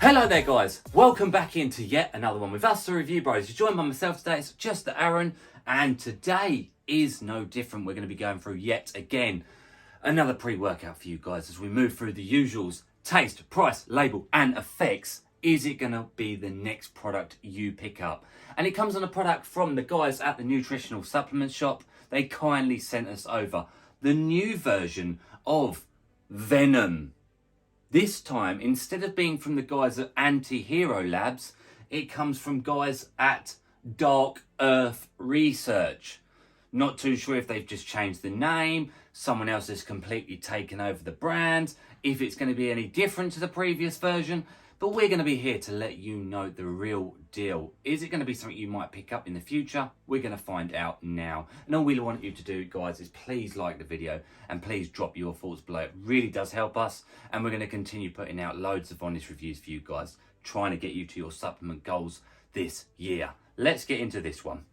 Hello there guys, welcome back into yet another one with us, the Review Bros. You're joined by myself today, it's just Aaron, and today is no different. We're going to be going through yet again another pre-workout for you guys as we move through the usuals: taste, price, label and effects. Is it going to be the next product you pick up? And it comes on a product from the guys at the nutritional supplement shop. They kindly sent us over the new version of Venom. This time, instead of being from the guys at Anti-Hero Labs, it comes from guys at Dark Earth Research. Not too sure if they've just changed the name, someone else has completely taken over the brand, if it's going to be any different to the previous version, but we're going to be here to let you know the real deal. Is it going to be something you might pick up in the future? We're going to find out now. And all we want you to do, guys, is please like the video and please drop your thoughts below. It really does help us, and we're going to continue putting out loads of honest reviews for you guys, trying to get you to your supplement goals this year. Let's get into this one.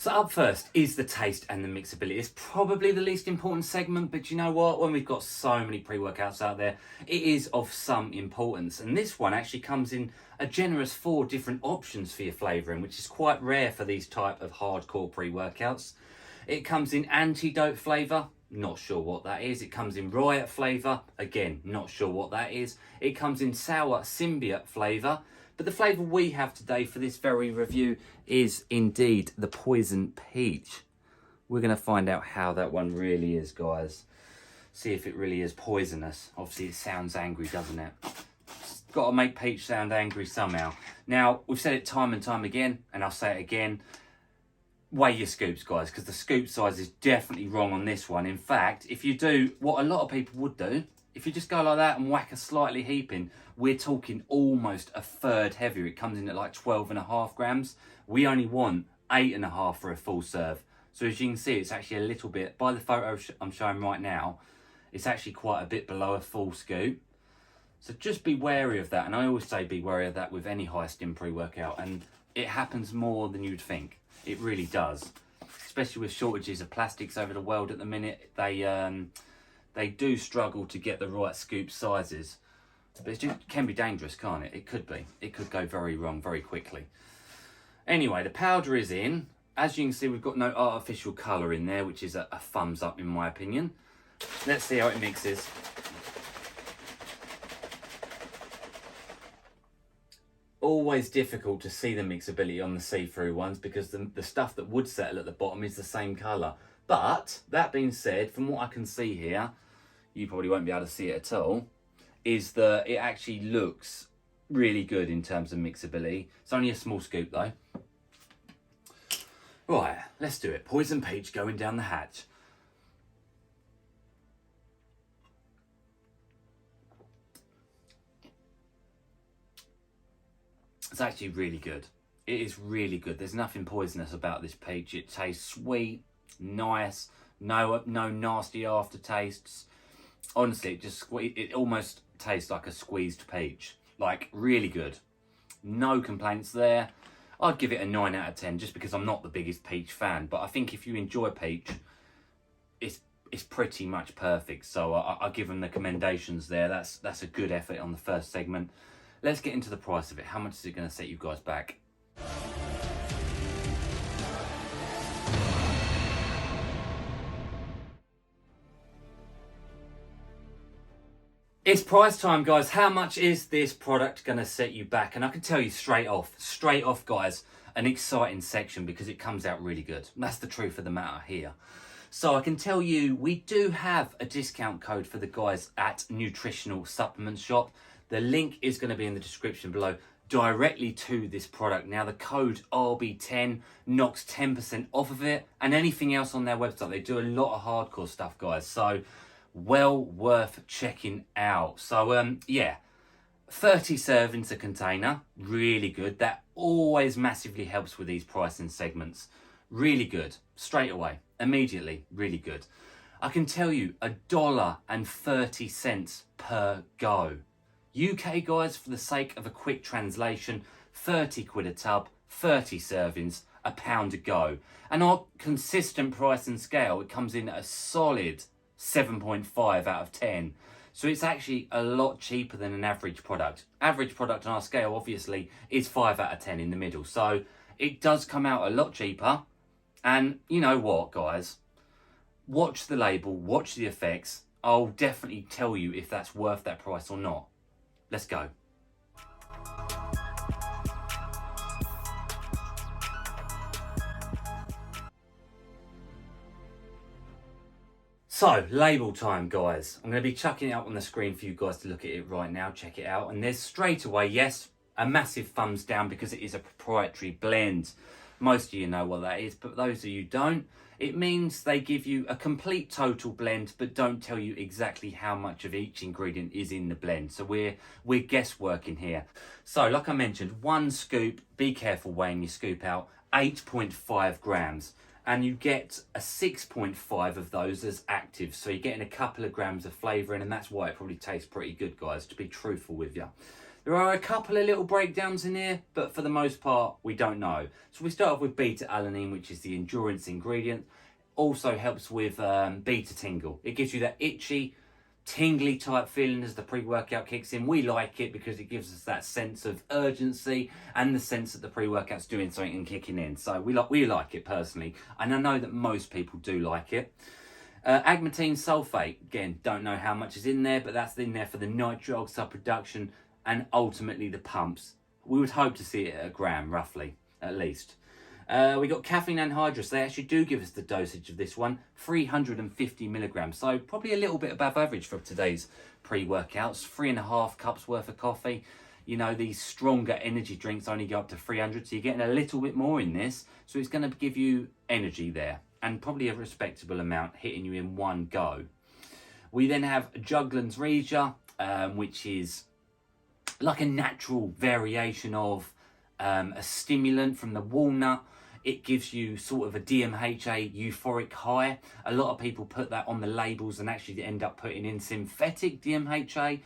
So up first is the taste and the mixability. It's probably the least important segment, but you know what? When we've got so many pre-workouts out there, it is of some importance. And this one actually comes in a generous 4 different options for your flavouring, which is quite rare for these type of hardcore pre-workouts. It comes in antidote flavour, not sure what that is. It comes in riot flavour, again, not sure what that is. It comes in sour symbiote flavour. But the flavour we have today for this very review is indeed the poison peach. We're going to find out how that one really is, guys. See if it really is poisonous. Obviously, it sounds angry, doesn't it? It's got to make peach sound angry somehow. Now, we've said it time and time again, and I'll say it again. Weigh your scoops, guys, because the scoop size is definitely wrong on this one. In fact, if you do what a lot of people would do, if you just go like that and whack a slightly heaping, we're talking almost a third heavier. It comes in at like 12.5 grams. We only want 8.5 for a full serve. So as you can see, it's actually a little bit, by the photo I'm showing right now, it's actually quite a bit below a full scoop. So just be wary of that. And I always say be wary of that with any high stim pre-workout. And it happens more than you'd think. It really does. Especially with shortages of plastics over the world at the minute. They do struggle to get the right scoop sizes. But it can be dangerous, can't it? It could be. It could go very wrong very quickly. Anyway, the powder is in. As you can see, we've got no artificial colour in there, which is a thumbs up in my opinion. Let's see how it mixes. Always difficult to see the mixability on the see-through ones because the stuff that would settle at the bottom is the same colour. But, that being said, from what I can see here, you probably won't be able to see it at all, is that it actually looks really good in terms of mixability. It's only a small scoop though. Right, let's do it. Poison peach going down the hatch. It's actually really good. It is really good. There's nothing poisonous about this peach. It tastes sweet, nice, no nasty aftertastes. Honestly, it almost tastes like a squeezed peach. Like, really good. No complaints there. I'd give it a 9 out of 10 just because I'm not the biggest peach fan. But I think if you enjoy peach, it's pretty much perfect. So I'll give them the commendations there. That's a good effort on the first segment. Let's get into the price of it. How much is it going to set you guys back? It's price time, guys. How much is this product going to set you back? And I can tell you straight off, guys, an exciting section because it comes out really good. That's the truth of the matter here. So I can tell you we do have a discount code for the guys at Nutritional Supplement Shop. The link is going to be in the description below directly to this product. Now the code RB10 knocks 10% off of it and anything else on their website. They do a lot of hardcore stuff, guys. So well worth checking out. So yeah, 30 servings a container, really good. That always massively helps with these pricing segments. Really good, straight away, immediately, really good. I can tell you $1.30 per go. UK guys, for the sake of a quick translation, 30 quid a tub, 30 servings, £1 a go. And our consistent price and scale, it comes in at a solid 7.5 out of 10. So it's actually a lot cheaper than an average product. Average product on our scale, obviously, is 5 out of 10 in the middle. So it does come out a lot cheaper. And you know what, guys? Watch the label, watch the effects. I'll definitely tell you if that's worth that price or not. Let's go. So, label time, guys. I'm going to be chucking it up on the screen for you guys to look at it right now. Check it out. And there's straight away, yes, a massive thumbs down because it is a proprietary blend. Most of you know what that is, but those of you don't, it means they give you a complete total blend, but don't tell you exactly how much of each ingredient is in the blend. So we're guessworking here. So, like I mentioned, 1 scoop, be careful weighing your scoop out, 8.5 grams. And you get a 6.5 of those as active. So you're getting a couple of grams of flavour in, and that's why it probably tastes pretty good, guys, to be truthful with you. There are a couple of little breakdowns in here, but for the most part, we don't know. So we start off with beta-alanine, which is the endurance ingredient. Also helps with beta tingle. It gives you that itchy, tingly type feeling as the pre-workout kicks in. We like it because it gives us that sense of urgency and the sense that the pre-workout's doing something and kicking in. So we like it personally, and I know that most people do like it. Agmatine sulfate, again, don't know how much is in there, but that's in there for the nitric oxide production and ultimately the pumps. We would hope to see it at a gram, roughly, at least. We got caffeine anhydrous. They actually do give us the dosage of this one, 350 milligrams. So probably a little bit above average for today's pre-workouts. 3.5 cups worth of coffee. You know, these stronger energy drinks only go up to 300. So you're getting a little bit more in this. So it's going to give you energy there and probably a respectable amount hitting you in one go. We then have Juglans Regia, which is like a natural variation of a stimulant from the walnut. It gives you sort of a DMAA euphoric high. A lot of people put that on the labels and actually end up putting in synthetic DMAA.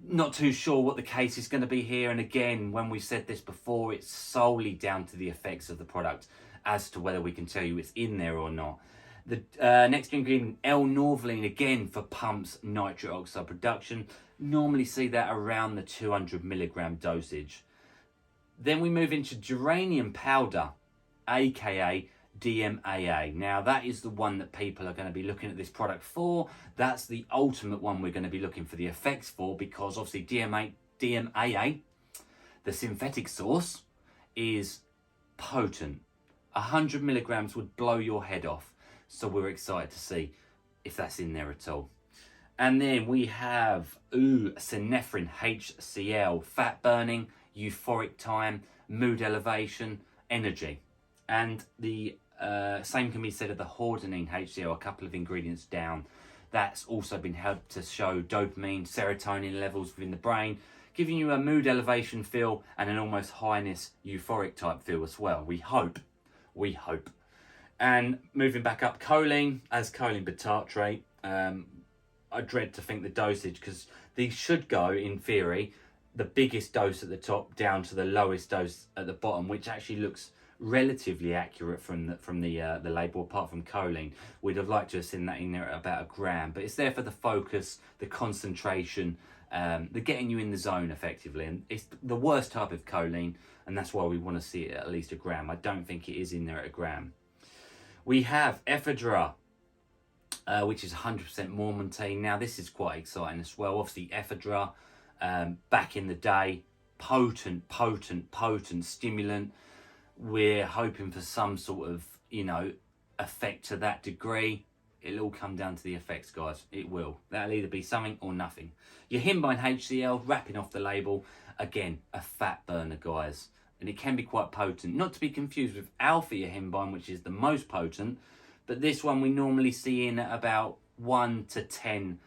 Not too sure what the case is going to be here. And again, when we've said this before, it's solely down to the effects of the product as to whether we can tell you it's in there or not. The next ingredient, L-norvaline, again for pumps nitric oxide production. Normally see that around the 200 milligram dosage. Then we move into geranium powder, aka DMAA. Now that is the one that people are going to be looking at this product for. That's the ultimate one we're going to be looking for the effects for, because obviously DMAA, the synthetic source, is potent. 100 milligrams would blow your head off. So we're excited to see if that's in there at all. And then we have synephrine HCl, fat burning, euphoric time, mood elevation, energy. And the same can be said of the hordenine HCl, a couple of ingredients down. That's also been helped to show dopamine, serotonin levels within the brain, giving you a mood elevation feel and an almost highness euphoric type feel as well. We hope. And moving back up, choline, as choline bitartrate. I dread to think the dosage, because these should go, in theory, the biggest dose at the top down to the lowest dose at the bottom, which actually looks relatively accurate from the label, apart from choline. We'd have liked to have seen that in there at about a gram, but it's there for the focus, the concentration, the getting you in the zone effectively. And it's the worst type of choline, and that's why we want to see it at least a gram. I don't think it is in there at a gram. We have ephedra, which is 100% mormantine. Now this is quite exciting as well. Obviously ephedra, back in the day, potent stimulant. We're hoping for some sort of, effect to that degree. It'll all come down to the effects, guys. It will. That'll either be something or nothing. Your Himbine HCl, wrapping off the label, again, a fat burner, guys. And it can be quite potent. Not to be confused with alpha Himbine, which is the most potent. But this one we normally see in at about 1 to 10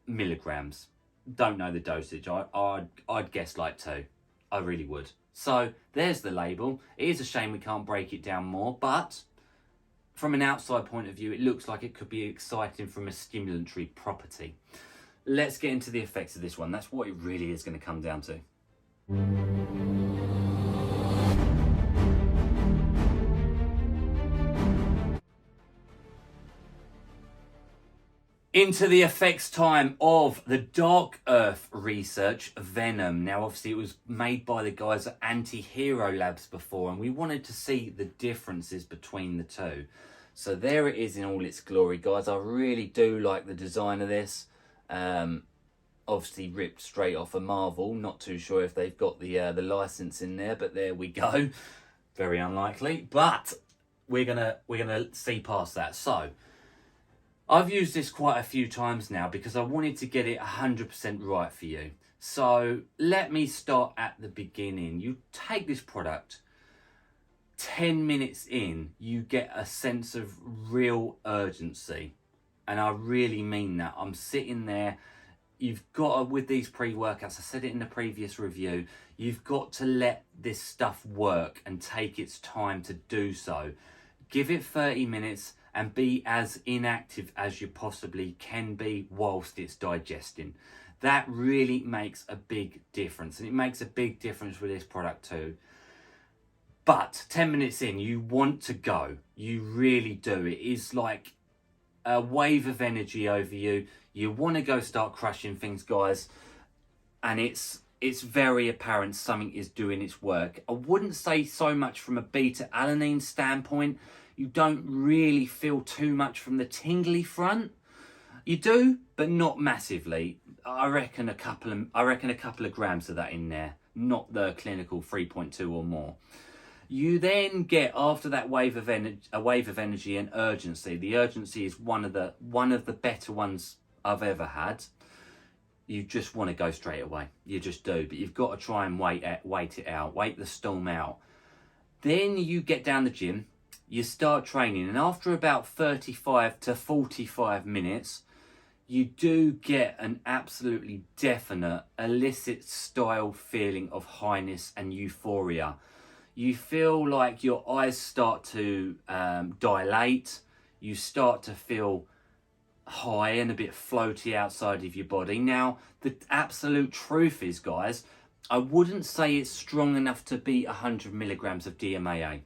milligrams. Don't know the dosage. I'd guess like 2. I really would. So there's the label. It is a shame we can't break it down more, but from an outside point of view, it looks like it could be exciting from a stimulatory property. Let's get into the effects of this one. That's what it really is going to come down to. Into the effects time of the Dark Earth research, Venom. Now, obviously, it was made by the guys at Anti-Hero Labs before, and we wanted to see the differences between the two. So there it is in all its glory, guys. I really do like the design of this. Obviously ripped straight off of Marvel. Not too sure if they've got the license in there, but there we go. Very unlikely, but we're gonna see past that. So I've used this quite a few times now because I wanted to get it 100% right for you. So let me start at the beginning. You take this product, 10 minutes in, you get a sense of real urgency. And I really mean that. I'm sitting there. You've got to, with these pre-workouts, I said it in the previous review, you've got to let this stuff work and take its time to do so. Give it 30 minutes and be as inactive as you possibly can be whilst it's digesting. That really makes a big difference, and it makes a big difference with this product too. But 10 minutes in, you want to go. You really do. It is like a wave of energy over you. You want to go start crushing things, guys, and it's very apparent something is doing its work. I wouldn't say so much from a beta-alanine standpoint. You don't really feel too much from the tingly front. You do, but not massively. I reckon a couple of grams of that in there, not the clinical 3.2 or more. You then get, after that wave of energy and urgency. The urgency is one of the better ones I've ever had. You just want to go straight away. You just do, but you've got to try and wait it out, wait the storm out. Then you get down the gym. You start training, and after about 35 to 45 minutes, you do get an absolutely definite illicit style feeling of highness and euphoria. You feel like your eyes start to dilate. You start to feel high and a bit floaty outside of your body. Now, the absolute truth is, guys, I wouldn't say it's strong enough to beat 100 milligrams of DMAA.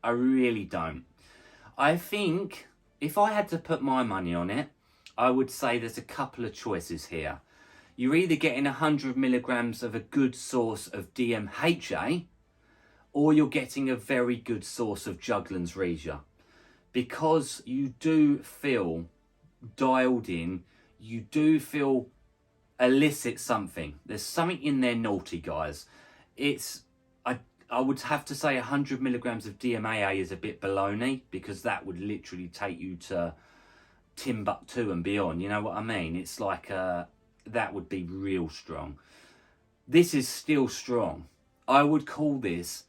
I really don't. I think if I had to put my money on it, I would say there's a couple of choices here. You're either getting 100 milligrams of a good source of DMHA, or you're getting a very good source of Juglans Regia. Because you do feel dialed in, you do feel elicit something. There's something in there naughty, guys. I would have to say 100 milligrams of DMAA is a bit baloney, because that would literally take you to Timbuktu and beyond. You know what I mean? It's like that would be real strong. This is still strong. I would call this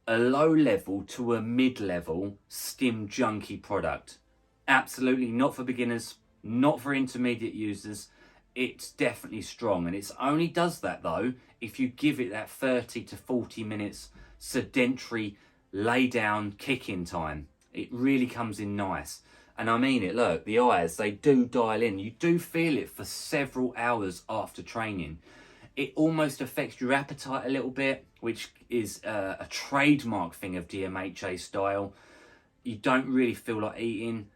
a low level to a mid-level stim junkie product. Absolutely not for beginners, not for intermediate users. It's definitely strong, and it only does that though if you give it that 30 to 40 minutes sedentary lay down kick-in time. It really comes in nice. And I mean it, look, the eyes, they do dial in. You do feel it for several hours after training. It almost affects your appetite a little bit, which is a trademark thing of DMHA style. You don't really feel like eating.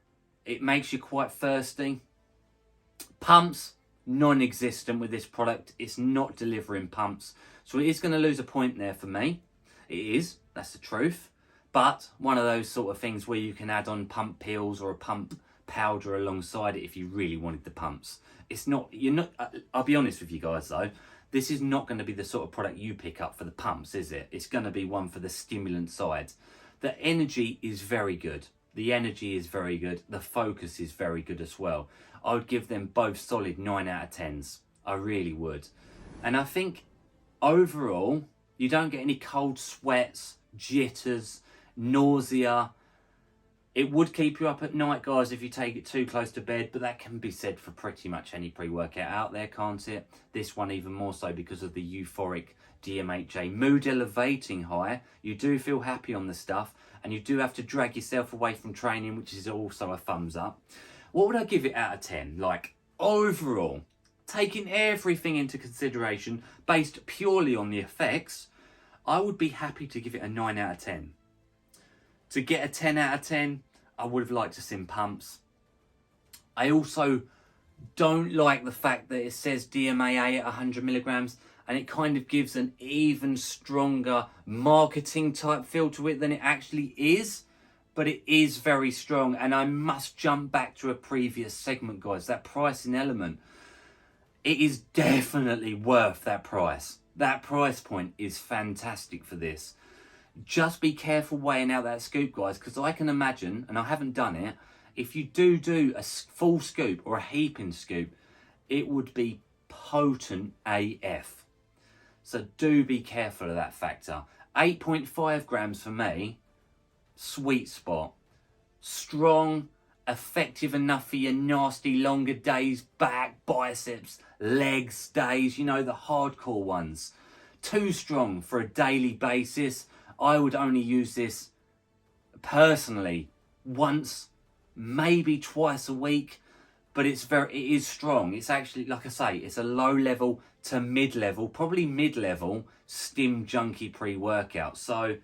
It makes you quite thirsty. Pumps, non-existent with this product. It's not delivering pumps. So it is going to lose a point there for me. It is, that's the truth. But one of those sort of things where you can add on pump pills or a pump powder alongside it if you really wanted the pumps. It's not, I'll be honest with you guys though, this is not going to be the sort of product you pick up for the pumps, is it? It's going to be one for the stimulant side. The energy is very good. The energy is very good. The focus is very good as well. I would give them both solid 9 out of 10s. I really would. And I think overall, you don't get any cold sweats, jitters, nausea. It would keep you up at night, guys, if you take it too close to bed, but that can be said for pretty much any pre-workout out there, can't it? This one even more so because of the euphoric DMHA mood elevating high. You do feel happy on the stuff, and you do have to drag yourself away from training, which is also a thumbs up. What would I give it out of 10? Like, overall, taking everything into consideration, based purely on the effects, I would be happy to give it a 9 out of 10. To get a 10 out of 10, I would have liked to see pumps. I also Don't like the fact that it says DMAA at 100 milligrams, and it kind of gives an even stronger marketing type feel to it than it actually is. But it is very strong, and I must jump back to a previous segment, guys. That pricing element, it is definitely worth that price. That price point is fantastic for this. Just be careful weighing out that scoop, guys, because I can imagine, and I haven't done it, if you do a full scoop or a heaping scoop, it would be potent AF. So do be careful of that factor. 8.5 grams for me, sweet spot. Strong, effective enough for your nasty longer days, back, biceps, legs days, you know, the hardcore ones. Too strong for a daily basis. I would only use this personally once, maybe twice a week, but it is strong. It's actually, like I say, it's a low level to mid level, probably mid level stim junkie pre-workout. So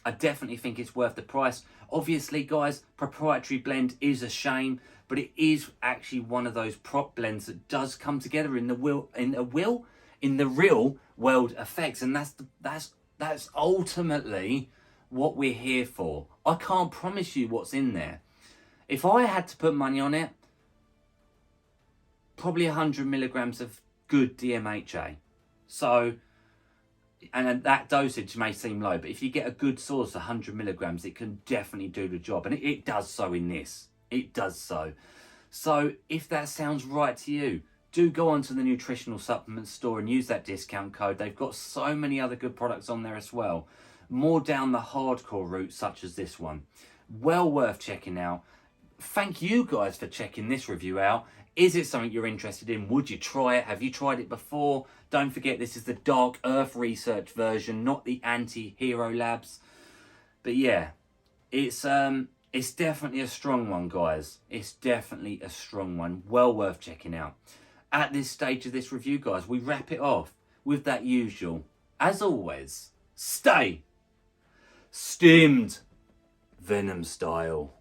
I definitely think it's worth the price. Obviously, guys, proprietary blend is a shame, but it is actually one of those prop blends that does come together in the real world effects, and that's ultimately what we're here for. I can't promise you what's in there. If I had to put money on it, probably 100 milligrams of good DMHA. So, and that dosage may seem low, but if you get a good source, 100 milligrams, it can definitely do the job. And it does so in this. It does so. So if that sounds right to you, do go onto the nutritional supplement store and use that discount code. They've got so many other good products on there as well. More down the hardcore route, such as this one. Well worth checking out. Thank you guys for checking this review out. Is it something you're interested in? Would you try it? Have you tried it before? Don't forget, this is the Dark Earth research version, not the anti-Hero Labs. But yeah, it's definitely a strong one, guys. It's definitely a strong one. Well worth checking out. At this stage of this review, guys, we wrap it off with that usual, as always, stay stimmed Venom style.